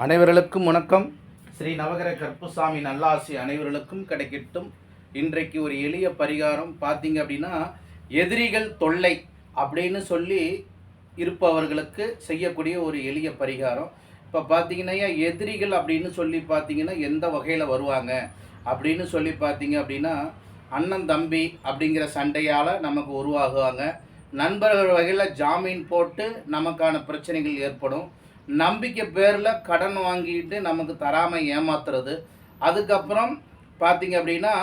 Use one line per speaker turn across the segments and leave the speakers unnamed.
அனைவர்களுக்கும் வணக்கம். ஸ்ரீ நவகிரக கருப்புசாமி நல்லாசி அனைவர்களுக்கும் கிடைக்கட்டும். இன்றைக்கு ஒரு எளிய பரிகாரம் பார்த்தீங்க அப்படின்னா, எதிரிகள் தொல்லை அப்படின்னு சொல்லி இருப்பவர்களுக்கு செய்யக்கூடிய ஒரு எளிய பரிகாரம். இப்போ பார்த்தீங்கன்னா, எதிரிகள் அப்படின்னு சொல்லி பார்த்தீங்கன்னா எந்த வகையில் வருவாங்க அப்படின்னு சொல்லி பார்த்தீங்க அப்படின்னா, அண்ணன் தம்பி அப்படிங்கிற சண்டையால் நமக்கு உருவாகுவாங்க. நண்பர்கள் வகையில் ஜாமீன் போட்டு நமக்கான பிரச்சனைகள் ஏற்படும். நம்பிக்கை பேரில் கடன் வாங்கிட்டு நமக்கு தராமல் ஏமாத்துறது. அதுக்கப்புறம் பார்த்திங்க அப்படின்னா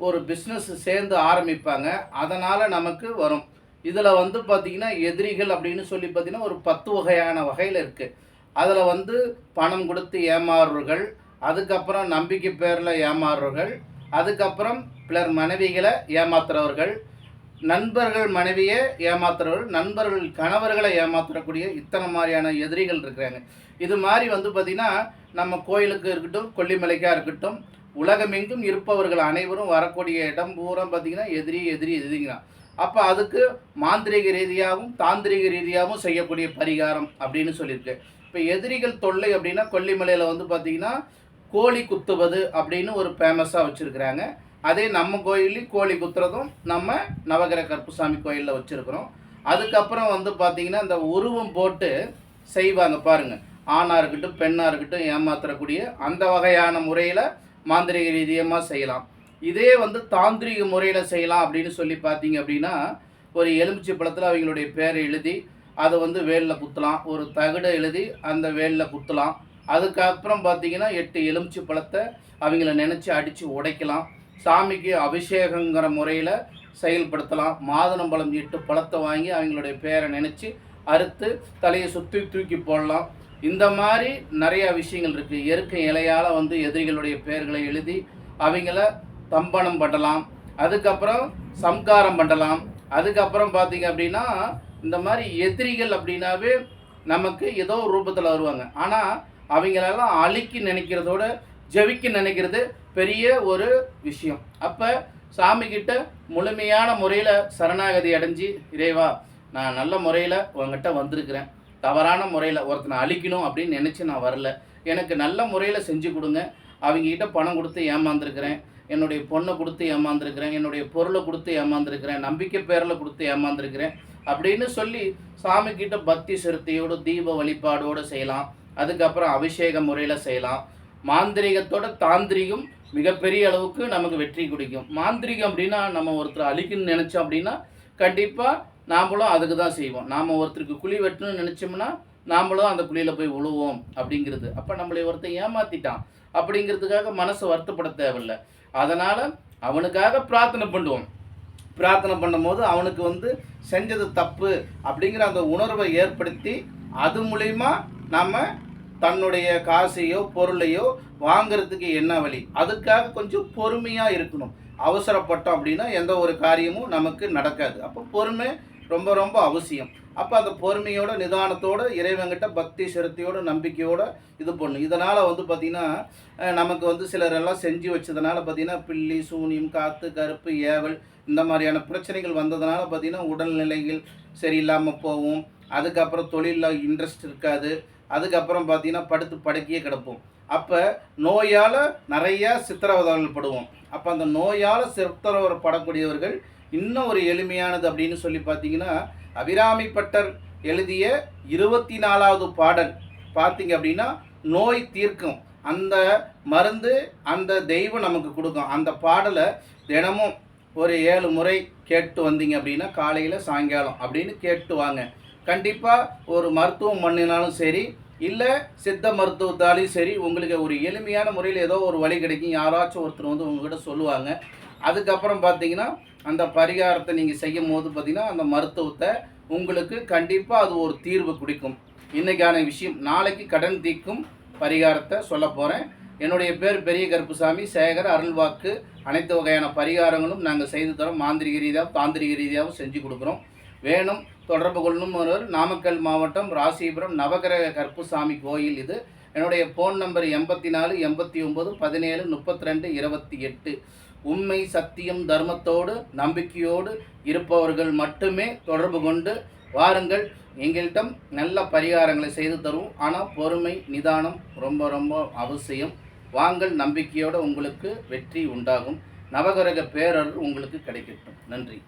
ஒரு பிஸ்னஸ் சேர்ந்து ஆரம்பிப்பாங்க, அதனால் நமக்கு வரும். இதில் பார்த்திங்கன்னா எதிரிகள் அப்படின்னு சொல்லி பார்த்திங்கன்னா ஒரு 10 வகையான வகையில் இருக்குது. அதில் பணம் கொடுத்து ஏமாறுறவர்கள், அதுக்கப்புறம் நம்பிக்கை பேரில் ஏமாறுறவர்கள், அதுக்கப்புறம் பிறர் மனைவிகளை ஏமாத்துறவர்கள், நண்பர்கள் மனைவியை ஏமாத்துறவர்கள், நண்பர்கள் கணவர்களை ஏமாற்றக்கூடிய இத்தனை மாதிரியான எதிரிகள் இருக்கிறாங்க. இது மாதிரி பார்த்திங்கன்னா நம்ம கோயிலுக்கு இருக்கட்டும், கொல்லிமலைக்காக இருக்கட்டும், உலகமெங்கும் இருப்பவர்கள் அனைவரும் வரக்கூடிய இடம் பூரா பார்த்திங்கன்னா எதிரிங்க. அப்போ அதுக்கு மாந்திரிக ரீதியாகவும் தாந்திரிக ரீதியாகவும் செய்யக்கூடிய பரிகாரம் அப்படின்னு சொல்லியிருக்கு. இப்போ எதிரிகள் தொல்லை அப்படின்னா கொல்லிமலையில் பார்த்திங்கன்னா கோழி குத்துவது அப்படின்னு ஒரு ஃபேமஸாக வச்சுருக்கிறாங்க. அதே நம்ம கோயிலையும் கோழி குத்துறதும் நம்ம நவகிரக கருப்புசாமி கோயிலில் வச்சுருக்குறோம். அதுக்கப்புறம் பார்த்திங்கன்னா இந்த உருவம் போட்டு செய்வாங்க பாருங்கள். ஆணாக இருக்கட்டும் பெண்ணாக இருக்கட்டும் ஏமாற்றக்கூடிய அந்த வகையான முறையில் மாந்திரிக ரீதியமாக செய்யலாம். இதே தாந்திரிக முறையில் செய்யலாம் அப்படின்னு சொல்லி பார்த்தீங்க அப்படின்னா, ஒரு எலுமிச்சை பழத்தில் அவங்களுடைய பேரை எழுதி அதை வேலில் குத்தலாம். ஒரு தகடை எழுதி அந்த வேலில் குத்தலாம். அதுக்கப்புறம் பார்த்திங்கன்னா 8 எலுமிச்சை பழத்தை அவங்கள நினச்சி அடித்து உடைக்கலாம். சாமிக்கு அபிஷேகங்கிற முறையில் செயல்படுத்தலாம். மாதுளம்பழம் 8 பழத்தை வாங்கி அவங்களுடைய பேரை நினச்சி அறுத்து தலையை சுற்றி தூக்கி போடலாம். இந்த மாதிரி நிறையா விஷயங்கள் இருக்குது. இயற்கை இலையால் எதிரிகளுடைய பெயர்களை எழுதி அவங்கள தம்பனம் பண்ணலாம். அதுக்கப்புறம் சம்காரம் பண்ணலாம். அதுக்கப்புறம் பார்த்திங்க அப்படின்னா இந்த மாதிரி எதிரிகள் அப்படின்னாவே நமக்கு ஏதோ ஒரு ரூபத்தில் வருவாங்க. ஆனால் அவங்களெல்லாம் அழிக்க நினைக்கிறதோட ஜெபிக்க நினைக்கிறது பெரிய ஒரு விஷயம். அப்போ சாமிக்கிட்ட முழுமையான முறையில் சரணாகதி அடைஞ்சி, இறைவா நான் நல்ல முறையில் உங்ககிட்ட வந்திருக்கிறேன், தவறான முறையில் ஒருத்தனை அழிக்கணும் அப்படின்னு நினச்சி நான் வரல, எனக்கு நல்ல முறையில் செஞ்சு கொடுங்க. அவங்ககிட்ட பணம் கொடுத்து ஏமாந்துருக்கிறேன், என்னுடைய பொண்ணை கொடுத்து ஏமாந்துருக்கிறேன், என்னுடைய பொருளை கொடுத்து ஏமாந்துருக்கிறேன், நம்பிக்கை பேரில் கொடுத்து ஏமாந்துருக்கிறேன் அப்படின்னு சொல்லி சாமிக்கிட்ட பக்தி சிறுத்தையோடு தீப வழிபாடோடு செய்யலாம். அதுக்கப்புறம் அபிஷேக முறையில் செய்யலாம். மாந்திரிகத்தோட தாந்திரிகம் மிகப்பெரிய அளவுக்கு நமக்கு வெற்றி கொடுக்கும். மாந்திரிகம் அப்படின்னா நம்ம ஒருத்தர் அழிக்கணும்னு நினச்சோம் அப்படின்னா கண்டிப்பாக நாம்ளும் அதுக்கு தான் செய்வோம். நாம் ஒருத்தருக்கு குழி வெட்டணும்னு நினச்சோம்னா நாம்ளும் அந்த குழியில் போய் விழுவோம் அப்படிங்கிறது. அப்போ நம்மளை ஒருத்தர் ஏமாற்றிட்டான் அப்படிங்கிறதுக்காக மனசை வருத்தப்பட தேவையில்லை. அதனால் அவனுக்காக பிரார்த்தனை பண்ணுவோம். பிரார்த்தனை பண்ணும்போது அவனுக்கு செஞ்சது தப்பு அப்படிங்கிற அந்த உணர்வை ஏற்படுத்தி அது மூலிமா நம்ம தன்னுடைய காசையோ பொருளையோ வாங்கிறதுக்கு என்ன வழி, அதுக்காக கொஞ்சம் பொறுமையாக இருக்கணும். அவசரப்பட்டோம் அப்படின்னா எந்த ஒரு காரியமும் நமக்கு நடக்காது. அப்போ பொறுமை ரொம்ப ரொம்ப அவசியம். அப்போ அந்த பொறுமையோட நிதானத்தோடு இறைவங்கிட்ட பக்தி சிரத்தையோடு நம்பிக்கையோடு இது பண்ணும். இதனால் பார்த்திங்கன்னா நமக்கு சிலரெல்லாம் செஞ்சு வச்சதுனால பார்த்திங்கன்னா பில்லி சூனியம் காற்று கருப்பு ஏவல் இந்த மாதிரியான பிரச்சனைகள் வந்ததுனால பார்த்திங்கன்னா உடல்நிலைகள் சரியில்லாமல் போகும். அதுக்கப்புறம் தொழிலில் இன்ட்ரெஸ்ட் இருக்காது. அதுக்கப்புறம் பார்த்திங்கன்னா படுத்து படுக்கையே கிடப்போம். அப்போ நோயால் நிறையா சித்திரவதைகள் படுவோம். அப்போ அந்த நோயால் சித்திரவதைப்படக்கூடியவர்கள் இன்னும் ஒரு எளிமையானது அப்படின்னு சொல்லி பார்த்திங்கன்னா, அபிராமி பட்டர் எழுதிய 24வது பாடல் பார்த்திங்க அப்படின்னா நோய் தீர்க்கும் அந்த மருந்து அந்த தெய்வம் நமக்கு கொடுக்கும். அந்த பாடலை தினமும் ஒரு 7 முறை கேட்டு வந்தீங்க அப்படின்னா காலையில் சாயங்காலம் அப்படின்னு கேட்டு வாங்க. கண்டிப்பாக ஒரு மருத்துவம் பண்ணினாலும் சரி இல்லை சித்த மருத்துவத்தாலையும் சரி உங்களுக்கு ஒரு எளிமையான முறையில் ஏதோ ஒரு வழி கிடைக்கும். யாராச்சும் ஒருத்தர் உங்கள்கிட்ட சொல்லுவாங்க. அதுக்கப்புறம் பார்த்தீங்கன்னா அந்த பரிகாரத்தை நீங்கள் செய்யும் போது பார்த்திங்கன்னா அந்த மருத்துவத்தை உங்களுக்கு கண்டிப்பாக அது ஒரு தீர்வு கொடுக்கும். இன்றைக்கான விஷயம், நாளைக்கு கடன் தீர்க்கும் பரிகாரத்தை சொல்ல போகிறேன். என்னுடைய பேர் பெரிய கருப்புசாமி சேகர். அருள்வாக்கு அனைத்து வகையான பரிகாரங்களும் நாங்கள் செய்து தரோம். மாந்திரிக ரீதியாகவும் தாந்திரிக ரீதியாகவும் செஞ்சு கொடுக்குறோம். வேணும் தொடர்பு கொள்ளணும். ஒருவர் நாமக்கல் மாவட்டம் ராசிபுரம் நவகிரக கருப்புசாமி கோயில். இது என்னுடைய ஃபோன் நம்பர் 84 89 17 32 28. உண்மை சத்தியம் தர்மத்தோடு நம்பிக்கையோடு இருப்பவர்கள் மட்டுமே தொடர்பு கொண்டு வாருங்கள். எங்கள்கிட்ட நல்ல பரிகாரங்களை செய்து தருவோம். ஆனால் பொறுமை நிதானம் ரொம்ப ரொம்ப அவசியம். வாங்கள், நம்பிக்கையோடு உங்களுக்கு வெற்றி உண்டாகும். நவகிரக பேரருள் உங்களுக்கு கிடைக்கட்டும். நன்றி.